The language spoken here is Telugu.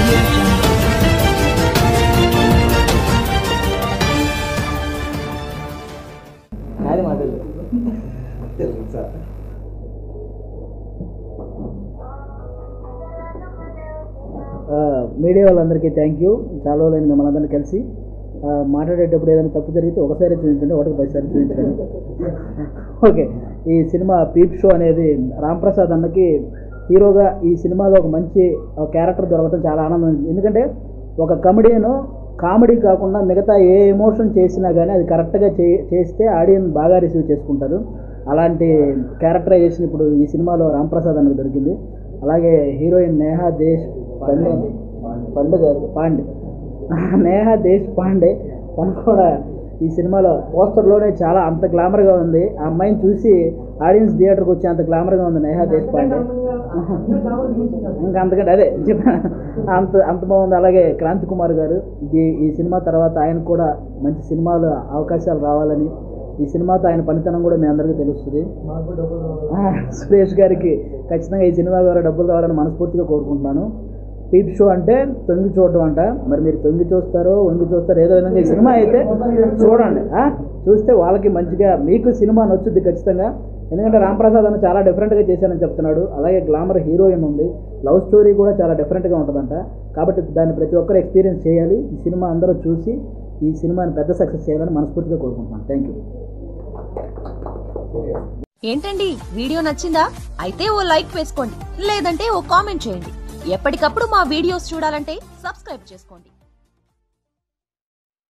audio jungle. అది మాట్లాడలేదు సార్. మీడియా వాళ్ళందరికీ థ్యాంక్ యూ. చాలా రోజులైంది మిమ్మల్ని అందరినీ కలిసి. మాట్లాడేటప్పుడు ఏదైనా తప్పు జరిగితే ఒకసారి చూపించండి, ఒకటికి 10 సార్లు చూపించండి. ఓకే, ఈ సినిమా పీప్ షో అనేది రాంప్రసాద్ అన్నకి హీరోగా ఈ సినిమాలో ఒక మంచి క్యారెక్టర్ దొరకడం చాలా ఆనందం. ఎందుకంటే ఒక కమెడియన్ కామెడీ కాకుండా మిగతా ఏ ఎమోషన్ చేసినా కానీ అది కరెక్ట్గా చేస్తే ఆడియన్స్ బాగా రిసీవ్ చేసుకుంటారు. అలాంటి క్యారెక్టరైజేషన్ ఇప్పుడు ఈ సినిమాలో రాంప్రసాద్ అన్నకు దొరికింది. అలాగే హీరోయిన్ నేహా దేశ్ నేహా దేశ్ పాండే తను కూడా ఈ సినిమాలో పోస్టర్లోనే చాలా అంత గ్లామర్గా ఉంది. ఆ అమ్మాయిని చూసి ఆడియన్స్ థియేటర్కి వచ్చి అంత గ్లామర్గా ఉంది నేహా దేశ్ పాండే. ఇంకా అంతకంటే అదే అంత బాగుంది. అలాగే క్రాంతి కుమార్ గారు ఈ సినిమా తర్వాత ఆయన కూడా మంచి సినిమాలు అవకాశాలు రావాలని, ఈ సినిమాతో ఆయన పనితనం కూడా మీ అందరికీ తెలుస్తుంది. సురేష్ గారికి ఖచ్చితంగా ఈ సినిమా ద్వారా డబ్బులు రావాలని మనస్ఫూర్తిగా కోరుకుంటున్నాను. పీప్ షో అంటే తొంగి చూడటం అంట. మరి మీరు తొంగి చూస్తారో వంగి చూస్తారో ఏదో విధంగా ఈ సినిమా అయితే చూడండి. చూస్తే వాళ్ళకి మంచిగా మీకు సినిమా నచ్చుద్ది ఖచ్చితంగా. ఎందుకంటే రాంప్రసాద్ అన్న చాలా డిఫరెంట్గా చేశానని చెప్తున్నాడు. అలాగే గ్లామర్ హీరోయిన్ ఉంది, లవ్ స్టోరీ కూడా చాలా డిఫరెంట్గా ఉంటుందంట. కాబట్టి దాన్ని ప్రతి ఒక్కరు ఎక్స్పీరియన్స్ చేయాలి. ఈ సినిమా అందరూ చూసి ఈ సినిమాని పెద్ద సక్సెస్ చేయాలని మనస్ఫూర్తిగా కోరుకుంటున్నాను. Thank you. ఏంటండి, వీడియో నచ్చిందా? అయితే ఓ లైక్ వేసుకోండి, లేదంటే ఓ కామెంట్ చేయండి. ఎప్పటికప్పుడు మా వీడియోస్ చూడాలంటే సబ్స్క్రైబ్ చేసుకోండి.